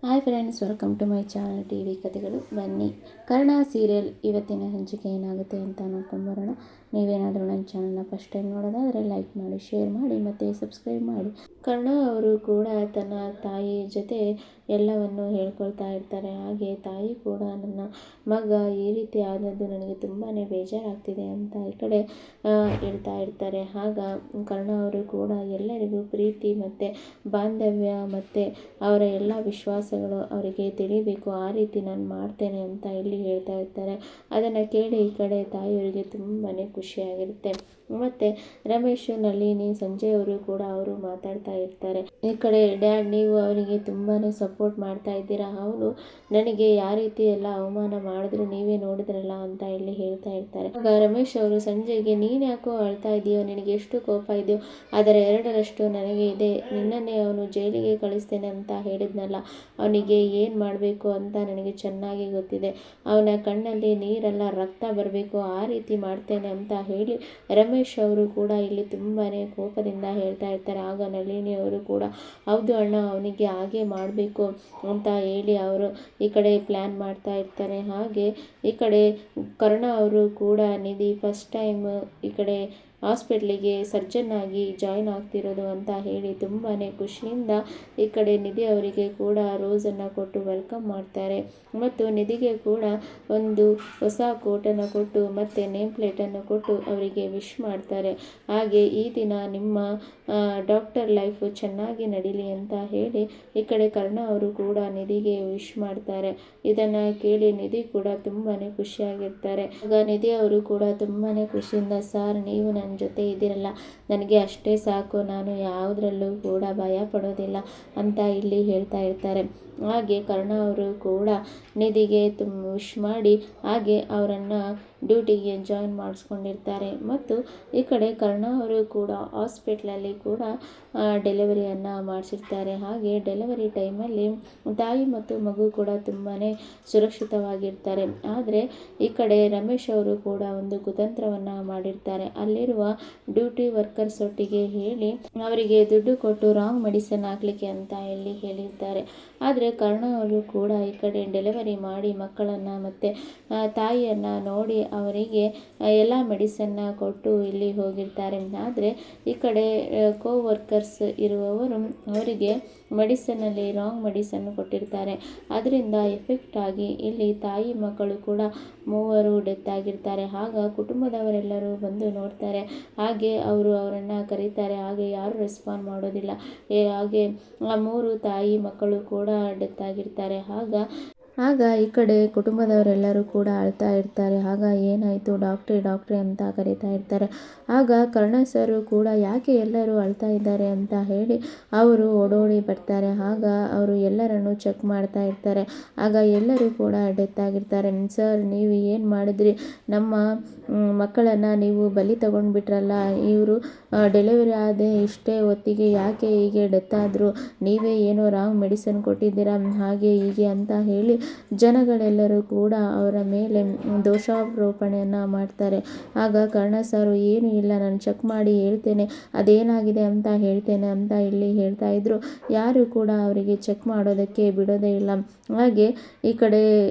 Hi friends, welcome to my channel TV ಕಥೆಗಳು. ಬನ್ನಿ, Karna serial ಇವತ್ತಿನ ಸಂಚಿಕೆ ಏನಾಗುತ್ತೆ ಅಂತ ನೋಡ್ಕೊಂಡು ಬರೋಣ. ನೀವೇನಾದರೂ ನನ್ನ ಚಾನಲ್ನ ಫಸ್ಟ್ ಟೈಮ್ ನೋಡೋದಾದರೆ ಲೈಕ್ ಮಾಡಿ, ಶೇರ್ ಮಾಡಿ ಮತ್ತು ಸಬ್ಸ್ಕ್ರೈಬ್ ಮಾಡಿ. ಕರ್ಣ ಅವರು ಕೂಡ ತನ್ನ ತಾಯಿ ಜೊತೆ ಎಲ್ಲವನ್ನು ಹೇಳ್ಕೊಳ್ತಾ ಇರ್ತಾರೆ. ಹಾಗೆ ತಾಯಿ ಕೂಡ ನನ್ನ ಮಗ ಈ ರೀತಿ ಆದದ್ದು ನನಗೆ ತುಂಬಾ ಬೇಜಾರಾಗ್ತಿದೆ ಅಂತ ಈ ಕಡೆ ಹೇಳ್ತಾ ಇರ್ತಾರೆ. ಆಗ ಕರ್ಣ ಅವರು ಕೂಡ ಎಲ್ಲರಿಗೂ ಪ್ರೀತಿ ಮತ್ತು ಬಾಂಧವ್ಯ ಮತ್ತು ಅವರ ಎಲ್ಲ ವಿಶ್ವಾಸಗಳು ಅವರಿಗೆ ತಿಳಿಬೇಕು, ಆ ರೀತಿ ನಾನು ಮಾಡ್ತೇನೆ ಅಂತ ಇಲ್ಲಿ ಹೇಳ್ತಾ ಇರ್ತಾರೆ. ಅದನ್ನು ಕೇಳಿ ಈ ಕಡೆ ತಾಯಿಯವರಿಗೆ ತುಂಬಾ ಖುಷಿಯಾಗಿರುತ್ತೆ. ಮತ್ತು ರಮೇಶ್, ನಳಿನಿ, ಸಂಜಯ್ ಅವರು ಕೂಡ ಅವರು ಮಾತಾಡ್ತಾ ಇರ್ತಾರೆ. ಈ ಕಡೆ ಡ್ಯಾಡ್, ನೀವು ಅವರಿಗೆ ತುಂಬಾ ಸಪೋರ್ಟ್ ಮಾಡ್ತಾ ಇದ್ದೀರಾ, ಅವನು ನನಗೆ ಯಾವ ರೀತಿ ಎಲ್ಲ ಅವಮಾನ ಮಾಡಿದ್ರು ನೀವೇ ನೋಡಿದ್ರಲ್ಲ ಅಂತ ಇಲ್ಲಿ ಹೇಳ್ತಾ ಇರ್ತಾರೆ. ಆಗ ರಮೇಶ್ ಅವರು ಸಂಜಯ್ಗೆ, ನೀನು ಯಾಕೋ ಅಳ್ತಾ ಇದೆಯೋ, ನಿನಗೆ ಎಷ್ಟು ಕೋಪ ಇದೆಯೋ ಅದರ 2ರಷ್ಟು ನನಗೆ ಇದೆ. ನಿನ್ನನ್ನೇ ಅವನು ಜೈಲಿಗೆ ಕಳಿಸ್ತೇನೆ ಅಂತ ಹೇಳಿದ್ನಲ್ಲ, ಅವನಿಗೆ ಏನು ಮಾಡಬೇಕು ಅಂತ ನನಗೆ ಚೆನ್ನಾಗಿ ಗೊತ್ತಿದೆ. ಅವನ ಕಣ್ಣಲ್ಲಿ ನೀರೆಲ್ಲ ರಕ್ತ ಬರಬೇಕು, ಆ ರೀತಿ ಮಾಡ್ತೇನೆ ಅಂತ ಹೇಳಿ ರಮೇಶ್ ಅವರು ಕೂಡ ಇಲ್ಲಿ ತುಂಬಾ ಕೋಪದಿಂದ ಹೇಳ್ತಾ ಇರ್ತಾರೆ. ಆಗ ನಳಿನಿ ಅವರು ಕೂಡ, ಹೌದು ಅಣ್ಣ, ಅವನಿಗೆ ಹಾಗೆ ಮಾಡಬೇಕು ಅಂತ ಹೇಳಿ ಅವರು ಈ ಕಡೆ ಪ್ಲ್ಯಾನ್ ಮಾಡ್ತಾ ಇರ್ತಾರೆ. ಹಾಗೆ ಈ ಕಡೆ ಕರ್ಣ ಅವರು ಕೂಡ ನಿಧಿ ಫಸ್ಟ್ ಟೈಮ್ ಈ ಕಡೆ ಹಾಸ್ಪಿಟ್ಲಿಗೆ ಸರ್ಜನ್ ಆಗಿ ಜಾಯ್ನ್ ಆಗ್ತಿರೋದು ಅಂತ ಹೇಳಿ ತುಂಬಾ ಖುಷಿಯಿಂದ ಈ ಕಡೆ ನಿಧಿ ಅವರಿಗೆ ಕೂಡ ರೋಸನ್ನು ಕೊಟ್ಟು ವೆಲ್ಕಮ್ ಮಾಡ್ತಾರೆ. ಮತ್ತು ನಿಧಿಗೆ ಕೂಡ ಒಂದು ಹೊಸ ಕೋಟನ್ನು ಕೊಟ್ಟು ಮತ್ತು ನೇಮ್ ಪ್ಲೇಟನ್ನು ಕೊಟ್ಟು ಅವರಿಗೆ ವಿಶ್ ಮಾಡ್ತಾರೆ. ಹಾಗೆ ಈ ದಿನ ನಿಮ್ಮ ಡಾಕ್ಟರ್ ಲೈಫ್ ಚೆನ್ನಾಗಿ ನಡೀಲಿ ಅಂತ ಹೇಳಿ ಈ ಕಡೆ ಕರ್ಣ ಅವರು ಕೂಡ ನಿಧಿಗೆ ವಿಶ್ ಮಾಡ್ತಾರೆ. ಇದನ್ನು ಕೇಳಿ ನಿಧಿ ಕೂಡ ತುಂಬಾ ಖುಷಿಯಾಗಿರ್ತಾರೆ. ಆಗ ನಿಧಿ ಅವರು ಕೂಡ ತುಂಬಾ ಖುಷಿಯಿಂದ, ಸರ್, ನೀವು ನನ್ನ ಜೊತೆ ಇದ್ದೀರಲ್ಲ, ನನಗೆ ಅಷ್ಟೇ ಸಾಕು, ನಾನು ಯಾವುದ್ರಲ್ಲೂ ಕೂಡ ಭಯ ಪಡೋದಿಲ್ಲ ಅಂತ ಇಲ್ಲಿ ಹೇಳ್ತಾ ಇರ್ತಾರೆ. ಹಾಗೆ ಕರ್ಣ ಅವರು ಕೂಡ ನಿಧಿಗೆ ವಿಶ್ ಮಾಡಿ ಹಾಗೆ ಅವರನ್ನು ಡ್ಯೂಟಿಗೆ ಜಾಯಿನ್ ಮಾಡಿಸ್ಕೊಂಡಿರ್ತಾರೆ. ಮತ್ತು ಈ ಕಡೆ ಕರ್ಣ ಅವರು ಕೂಡ ಹಾಸ್ಪಿಟ್ಲಲ್ಲಿ ಕೂಡ ಡೆಲಿವರಿಯನ್ನು ಮಾಡಿಸಿರ್ತಾರೆ. ಹಾಗೆ ಡೆಲಿವರಿ ಟೈಮಲ್ಲಿ ತಾಯಿ ಮತ್ತು ಮಗು ಕೂಡ ತುಂಬಾ ಸುರಕ್ಷಿತವಾಗಿರ್ತಾರೆ. ಆದರೆ ಈ ಕಡೆ ರಮೇಶ್ ಅವರು ಕೂಡ ಒಂದು ಕುತಂತ್ರವನ್ನು ಮಾಡಿರ್ತಾರೆ. ಅಲ್ಲಿರುವ ಡ್ಯೂಟಿ ವರ್ಕರ್ಸ್ ಒಟ್ಟಿಗೆ ಹೇಳಿ ಅವರಿಗೆ ದುಡ್ಡು ಕೊಟ್ಟು ರಾಂಗ್ ಮೆಡಿಸಿನ್ ಹಾಕಲಿಕ್ಕೆ ಅಂತ ಹೇಳಿ ಹೇಳಿರ್ತಾರೆ. ಆದರೆ ಕರ್ಣ ಅವರು ಕೂಡ ಈ ಕಡೆ ಡೆಲಿವರಿ ಮಾಡಿ ಮಕ್ಕಳನ್ನು ಮತ್ತು ತಾಯಿಯನ್ನು ನೋಡಿ ಅವರಿಗೆ ಎಲ್ಲ ಮೆಡಿಸನ್ನ ಕೊಟ್ಟು ಇಲ್ಲಿ ಹೋಗಿರ್ತಾರೆ. ಆದರೆ ಈ ಕಡೆ ವರ್ಕರ್ಸ್ ಇರುವವರು ಅವರಿಗೆ ಮೆಡಿಸನ್ನಲ್ಲಿ ರಾಂಗ್ ಮೆಡಿಸನ್ ಕೊಟ್ಟಿರ್ತಾರೆ. ಅದರಿಂದ ಎಫೆಕ್ಟ್ ಆಗಿ ಇಲ್ಲಿ ತಾಯಿ ಮಕ್ಕಳು ಕೂಡ 3 ಡೆತ್ ಆಗಿರ್ತಾರೆ. ಆಗ ಕುಟುಂಬದವರೆಲ್ಲರೂ ಬಂದು ನೋಡ್ತಾರೆ. ಹಾಗೆ ಅವರನ್ನು ಕರೀತಾರೆ. ಹಾಗೆ ಯಾರು ರೆಸ್ಪಾಂಡ್ ಮಾಡೋದಿಲ್ಲ. ಹಾಗೆ ಆ 3 ತಾಯಿ ಮಕ್ಕಳು ಕೂಡ ಡೆತ್ ಆಗಿರ್ತಾರೆ. ಆಗ ಈ ಕಡೆ ಕುಟುಂಬದವರೆಲ್ಲರೂ ಕೂಡ ಅಳ್ತಾ ಇರ್ತಾರೆ. ಆಗ ಏನಾಯಿತು ಡಾಕ್ಟ್ರೇ ಅಂತ ಕರೀತಾ ಇರ್ತಾರೆ. ಆಗ ಕರ್ಣ ಸರು ಕೂಡ ಯಾಕೆ ಎಲ್ಲರೂ ಅಳ್ತಾ ಇದ್ದಾರೆ ಅಂತ ಹೇಳಿ ಅವರು ಓಡೋಡಿ ಬರ್ತಾರೆ. ಆಗ ಅವರು ಎಲ್ಲರನ್ನು ಚೆಕ್ ಮಾಡ್ತಾ ಇರ್ತಾರೆ. ಆಗ ಎಲ್ಲರೂ ಕೂಡ ಡೆತ್ ಆಗಿರ್ತಾರೆ. ಸರ್, ನೀವು ಏನು ಮಾಡಿದ್ರಿ, ನಮ್ಮ ಮಕ್ಕಳನ್ನು ನೀವು ಬಲಿ ತಗೊಂಡ್ಬಿಟ್ರಲ್ಲ, ಇವರು ಡೆಲಿವರಿ ಆದ ಇಷ್ಟೇ ಹೊತ್ತಿಗೆ ಯಾಕೆ ಹೀಗೆ ಡೆತ್ ಆದರು, ನೀವೇ ಏನೋ ರಾಂಗ್ ಮೆಡಿಸಿನ್ ಕೊಟ್ಟಿದ್ದೀರಾ, ಹಾಗೆ ಹೀಗೆ ಅಂತ ಹೇಳಿ ಜನಗಳೆಲ್ಲರೂ ಕೂಡ ಅವರ ಮೇಲೆ ದೋಷಾರೋಪಣೆಯನ್ನು ಮಾಡ್ತಾರೆ. ಆಗ ಕರ್ಣ ಸಾರು, ಏನೂ ಇಲ್ಲ, ನಾನು ಚೆಕ್ ಮಾಡಿ ಹೇಳ್ತೇನೆ, ಅದೇನಾಗಿದೆ ಅಂತ ಹೇಳ್ತೇನೆ ಅಂತ ಇಲ್ಲಿ ಹೇಳ್ತಾ ಇದ್ರು. ಯಾರು ಕೂಡ ಅವರಿಗೆ ಚೆಕ್ ಮಾಡೋದಕ್ಕೆ ಬಿಡೋದೇ ಇಲ್ಲ. ಹಾಗೆ ಈ ಕಡೆ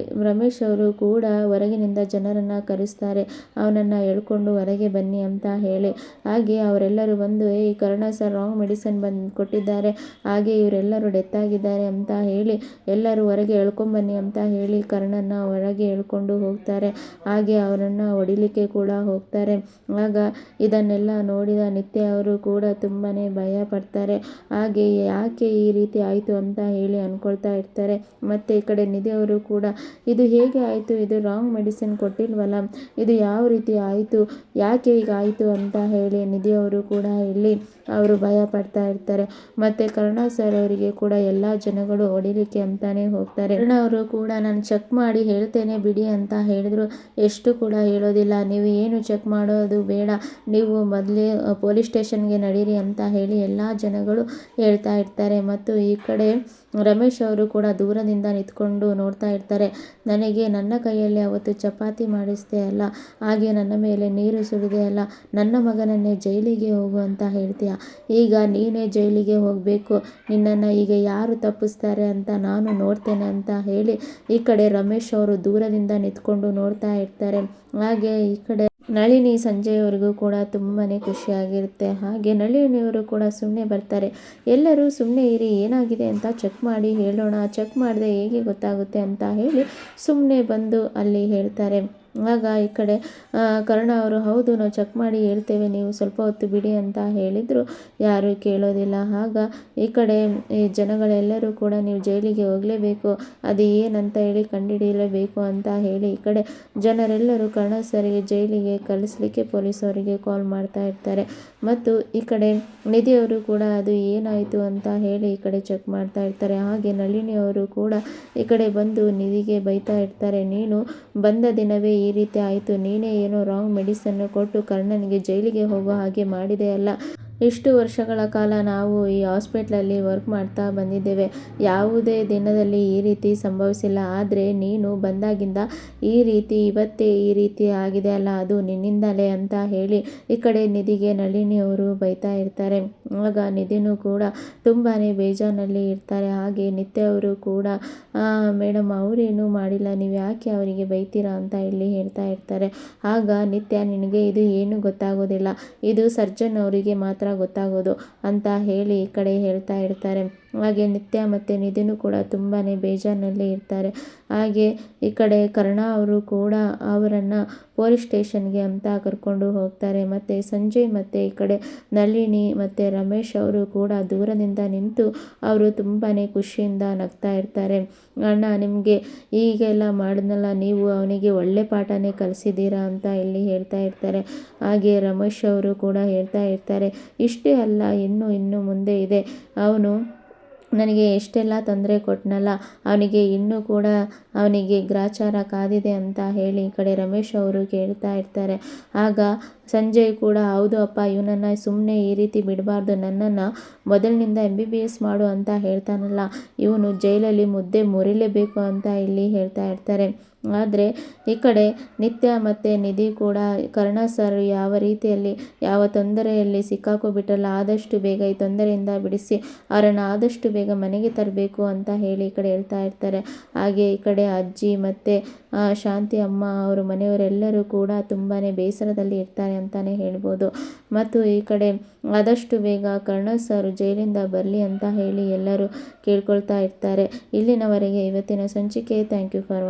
ರಮೇಶ್ ಅವರು ಕೂಡ ಹೊರಗಿನಿಂದ ಜನರನ್ನು ಕರೆಸ್ತಾರೆ, ಅವನನ್ನು ಎಳ್ಕೊಂಡು ಹೊರಗೆ ಬನ್ನಿ ಅಂತ ಹೇಳಿ. ಹಾಗೆ ಅವರೆಲ್ಲರೂ ಬಂದು, ಕರ್ಣ ಸರ್ ರಾಂಗ್ ಮೆಡಿಸಿನ್ ಕೊಟ್ಟಿದ್ದಾರೆ, ಹಾಗೆ ಇವರೆಲ್ಲರೂ ಡೆತ್ ಆಗಿದ್ದಾರೆ ಅಂತ ಹೇಳಿ ಎಲ್ಲರೂ ಹೊರಗೆ ಎಳ್ಕೊಂಬನ್ನಿ ಅಂತ ಹೇಳಿ ಕರ್ಣನ ಹೊರಗೆ ಎಳ್ಕೊಂಡು ಹೋಗ್ತಾರೆ. ಹಾಗೆ ಅವರನ್ನು ಹೊಡಿಲಿಕ್ಕೆ ಕೂಡ ಹೋಗ್ತಾರೆ. ಆಗ ಇದನ್ನೆಲ್ಲ ನೋಡಿದ ನಿತ್ಯ ಅವರು ಕೂಡ ತುಂಬಾ ಭಯ ಪಡ್ತಾರೆ. ಹಾಗೆ ಯಾಕೆ ಈ ರೀತಿ ಆಯಿತು ಅಂತ ಹೇಳಿ ಅಂದ್ಕೊಳ್ತಾ ಇರ್ತಾರೆ. ಮತ್ತು ಈ ಕಡೆ ನಿಧಿ ಅವರು ಕೂಡ, ಇದು ಹೇಗೆ ಆಯಿತು, ಇದು ರಾಂಗ್ ಮೆಡಿಸಿನ್ ಕೊಟ್ಟಿಲ್ವಲ್ಲ, ಇದು ಯಾವ ರೀತಿ ಆಯಿತು, ಯಾಕೆ ಹೀಗಾಯಿತು ಅಂತ ಹೇಳಿ ನಿಧಿ ಅವರು ಕೂಡ ಇಲ್ಲಿ ಅವರು ಭಯ ಪಡ್ತಾ ಇರ್ತಾರೆ. ಮತ್ತು ಕರ್ಣ ಸರ್ ಅವರಿಗೆ ಕೂಡ ಎಲ್ಲ ಜನಗಳು ಹೊಡಿಲಿಕ್ಕೆ ಅಂತಾನೆ ಹೋಗ್ತಾರೆ. ಕರ್ಣ ಅವರು ಕೂಡ, ನಾನು ಚೆಕ್ ಮಾಡಿ ಹೇಳ್ತೇನೆ ಬಿಡಿ ಅಂತ ಹೇಳಿದ್ರು. ಎಷ್ಟು ಕೂಡ ಹೇಳೋದಿಲ್ಲ, ನೀವು ಏನು ಚೆಕ್ ಮಾಡೋದು ಬೇಡ, ನೀವು ಮೊದಲೇ ಪೊಲೀಸ್ ಸ್ಟೇಷನ್ಗೆ ನಡೀರಿ ಅಂತ ಹೇಳಿ ಎಲ್ಲ ಜನಗಳು ಹೇಳ್ತಾ ಇರ್ತಾರೆ. ಮತ್ತು ಈ ಕಡೆ ರಮೇಶ್ ಅವರು ಕೂಡ ದೂರದಿಂದ ನಿಂತ್ಕೊಂಡು ನೋಡ್ತಾ ಇರ್ತಾರೆ. ನನಗೆ ನನ್ನ ಕೈಯಲ್ಲಿ ಅವತ್ತು ಚಪಾತಿ ಮಾಡಿಸ್ದೆ ಅಲ್ಲ, ಹಾಗೆ ನನ್ನ ಮೇಲೆ ನೀರು ಸುರಿದೆ ಅಲ್ಲ, ನನ್ನ ಮಗನನ್ನೇ ಜೈಲಿಗೆ ಹೋಗು ಅಂತ ಹೇಳ್ತೀಯ. ಈಗ ನೀನೇ ಜೈಲಿಗೆ ಹೋಗಬೇಕು, ನಿನ್ನನ್ನು ಈಗ ಯಾರು ತಪ್ಪಿಸ್ತಾರೆ ಅಂತ ನಾನು ನೋಡ್ತೇನೆ ಅಂತ ಹೇಳಿ ಈ ಕಡೆ ರಮೇಶ್ ಅವರು ದೂರದಿಂದ ನಿಂತ್ಕೊಂಡು ನೋಡ್ತಾ ಇರ್ತಾರೆ. ಹಾಗೆ ಈ ಕಡೆ ನಳಿನಿ ಸಂಜೆಯವರೆಗೂ ಕೂಡ ತುಂಬಾ ಖುಷಿಯಾಗಿರುತ್ತೆ. ಹಾಗೆ ನಳಿನಿಯವರು ಕೂಡ ಸುಮ್ಮನೆ ಬರ್ತಾರೆ. ಎಲ್ಲರೂ ಸುಮ್ಮನೆ ಇರಿ, ಏನಾಗಿದೆ ಅಂತ ಚೆಕ್ ಮಾಡಿ ಹೇಳೋಣ, ಚೆಕ್ ಮಾಡಿದೆ ಹೇಗೆ ಗೊತ್ತಾಗುತ್ತೆ ಅಂತ ಹೇಳಿ ಸುಮ್ಮನೆ ಬಂದು ಅಲ್ಲಿ ಹೇಳ್ತಾರೆ. ಆಗ ಈ ಕಡೆ ಕರ್ಣ ಅವರು ಹೌದು ನಾವು ಚೆಕ್ ಮಾಡಿ ಹೇಳ್ತೇವೆ, ನೀವು ಸ್ವಲ್ಪ ಹೊತ್ತು ಬಿಡಿ ಅಂತ ಹೇಳಿದರು. ಯಾರು ಕೇಳೋದಿಲ್ಲ. ಆಗ ಈ ಕಡೆ ಈ ಜನಗಳೆಲ್ಲರೂ ಕೂಡ ನೀವು ಜೈಲಿಗೆ ಹೋಗಲೇಬೇಕು, ಅದು ಏನಂತ ಹೇಳಿ ಕಂಡುಹಿಡಿಯಲೇಬೇಕು ಅಂತ ಹೇಳಿ ಈ ಕಡೆ ಜನರೆಲ್ಲರೂ ಕರ್ಣ ಸರಿಗೆ ಜೈಲಿಗೆ ಕಳಿಸ್ಲಿಕ್ಕೆ ಪೊಲೀಸವರಿಗೆ ಕಾಲ್ ಮಾಡ್ತಾ ಇರ್ತಾರೆ. ಮತ್ತು ಈ ಕಡೆ ನಿಧಿಯವರು ಕೂಡ ಅದು ಏನಾಯಿತು ಅಂತ ಹೇಳಿ ಈ ಕಡೆ ಚೆಕ್ ಮಾಡ್ತಾ ಇರ್ತಾರೆ. ಹಾಗೆ ನಳಿನಿಯವರು ಕೂಡ ಈ ಕಡೆ ಬಂದು ನಿಧಿಗೆ ಬೈತಾ ಇರ್ತಾರೆ, ನೀನು ಬಂದ ದಿನವೇ ಈ ರೀತಿ ಆಯಿತು, ನೀನೇ ಏನೋ ರಾಂಗ್ ಮೆಡಿಸನ್ನು ಕೊಟ್ಟು ಕರ್ಣನಿಗೆ ಜೈಲಿಗೆ ಹೋಗೋ ಹಾಗೆ ಮಾಡಿದೆ ಅಲ್ಲ. ಇಷ್ಟು ವರ್ಷಗಳ ಕಾಲ ನಾವು ಈ ಹಾಸ್ಪಿಟ್ಲಲ್ಲಿ ವರ್ಕ್ ಮಾಡ್ತಾ ಬಂದಿದ್ದೇವೆ, ಯಾವುದೇ ದಿನದಲ್ಲಿ ಈ ರೀತಿ ಸಂಭವಿಸಿಲ್ಲ. ಆದರೆ ನೀನು ಬಂದಾಗಿಂದ ಈ ರೀತಿ ಇವತ್ತೇ ಈ ರೀತಿ ಆಗಿದೆ ಅಲ್ಲ, ಅದು ನಿನ್ನಿಂದಲೇ ಅಂತ ಹೇಳಿ ಈ ಕಡೆ ನಿಧಿಗೆ ನಳಿನಿಯವರು ಬೈತಾ ಇರ್ತಾರೆ. ಆಗ ನಿಧಿನೂ ಕೂಡ ತುಂಬಾ ಬೇಜಾರಿನಲ್ಲಿ ಇರ್ತಾರೆ. ಹಾಗೆ ನಿತ್ಯ ಅವರು ಕೂಡ ಮೇಡಮ್ ಅವರೇನು ಮಾಡಿಲ್ಲ, ನೀವು ಯಾಕೆ ಅವರಿಗೆ ಬೈತೀರಾ ಅಂತ ಇಲ್ಲಿ ಹೇಳ್ತಾ ಇರ್ತಾರೆ. ಆಗ ನಿತ್ಯ ನಿನಗೆ ಇದು ಏನು ಗೊತ್ತಾಗೋದಿಲ್ಲ, ಇದು ಸರ್ಜನ್ ಅವರಿಗೆ ಮಾತ್ರ ಗೊತ್ತಾಗೋದು ಅಂತ ಹೇಳಿ ಈ ಕಡೆ ಹೇಳ್ತಾ ಇರ್ತಾರೆ. ಹಾಗೆ ನಿತ್ಯ ಮತ್ತು ನಿಧಿನೂ ಕೂಡ ತುಂಬಾ ಬೇಜಾರಿನಲ್ಲಿ ಇರ್ತಾರೆ. ಹಾಗೆ ಈ ಕಡೆ ಕರ್ಣ ಅವರು ಕೂಡ ಅವರನ್ನು ಪೊಲೀಸ್ ಸ್ಟೇಷನ್ಗೆ ಅಂತ ಕರ್ಕೊಂಡು ಹೋಗ್ತಾರೆ. ಮತ್ತು ಸಂಜಯ್ ಮತ್ತು ಈ ಕಡೆ ನಳಿನಿ ಮತ್ತು ರಮೇಶ್ ಅವರು ಕೂಡ ದೂರದಿಂದ ನಿಂತು ಅವರು ತುಂಬಾ ಖುಷಿಯಿಂದ ನಗ್ತಾ ಇರ್ತಾರೆ. ಅಣ್ಣ ನಿಮಗೆ ಹೀಗೆಲ್ಲ ಮಾಡಿದ್ನಲ್ಲ, ನೀವು ಅವನಿಗೆ ಒಳ್ಳೆ ಪಾಠನೇ ಕಲಿಸಿದ್ದೀರಾ ಅಂತ ಇಲ್ಲಿ ಹೇಳ್ತಾ ಇರ್ತಾರೆ. ಹಾಗೆ ರಮೇಶ್ ಅವರು ಕೂಡ ಹೇಳ್ತಾ ಇರ್ತಾರೆ, ಇಷ್ಟೇ ಅಲ್ಲ ಇನ್ನೂ ಮುಂದೆ ಇದೆ, ಅವನು ನನಗೆ ಎಷ್ಟೆಲ್ಲ ತೊಂದರೆ ಕೊಟ್ಟನಲ್ಲ, ಅವನಿಗೆ ಇನ್ನೂ ಕೂಡ ಅವನಿಗೆ ಗ್ರಾಚಾರ ಕಾದಿದೆ ಅಂತ ಹೇಳಿ ಈ ಕಡೆ ರಮೇಶ್ ಅವರು ಕೇಳ್ತಾ ಇರ್ತಾರೆ. ಆಗ ಸಂಜಯ್ ಕೂಡ ಹೌದು ಅಪ್ಪ, ಇವನನ್ನು ಸುಮ್ಮನೆ ಈ ರೀತಿ ಬಿಡಬಾರ್ದು, ನನ್ನನ್ನು ಮೊದಲಿನಿಂದ MBBS ಮಾಡು ಅಂತ ಹೇಳ್ತಾನಲ್ಲ, ಇವನು ಜೈಲಲ್ಲಿ ಮುದ್ದೆ ಮುರಿಲೇಬೇಕು ಅಂತ ಇಲ್ಲಿ ಹೇಳ್ತಾ ಇರ್ತಾರೆ. ಆದರೆ ಈ ಕಡೆ ನಿತ್ಯ ಮತ್ತು ನಿಧಿ ಕೂಡ ಕರ್ಣ ಸರ್ ಯಾವ ರೀತಿಯಲ್ಲಿ ಯಾವ ತೊಂದರೆಯಲ್ಲಿ ಸಿಕ್ಕಾಕೋಬಿಟ್ರಲ್ಲ, ಆದಷ್ಟು ಬೇಗ ಈ ತೊಂದರೆಯಿಂದ ಬಿಡಿಸಿ ಅವರನ್ನು ಆದಷ್ಟು ಬೇಗ ಮನೆಗೆ ತರಬೇಕು ಅಂತ ಹೇಳಿ ಈ ಕಡೆ ಹೇಳ್ತಾ ಇರ್ತಾರೆ. ಹಾಗೆ ಈ ಕಡೆ ಅಜ್ಜಿ ಮತ್ತು ಶಾಂತಿ ಅಮ್ಮ ಅವರು ಮನೆಯವರೆಲ್ಲರೂ ಕೂಡ ತುಂಬಾ ಬೇಸರದಲ್ಲಿ ಇರ್ತಾರೆ ಅಂತಲೇ ಹೇಳ್ಬೋದು. ಮತ್ತು ಈ ಕಡೆ ಆದಷ್ಟು ಬೇಗ ಕರ್ಣ ಸರ್ ಜೈಲಿಂದ ಬರಲಿ ಅಂತ ಹೇಳಿ ಎಲ್ಲರೂ ಕೇಳ್ಕೊಳ್ತಾ ಇರ್ತಾರೆ. ಇಲ್ಲಿನವರೆಗೆ ಇವತ್ತಿನ ಸಂಚಿಕೆ. Thank you for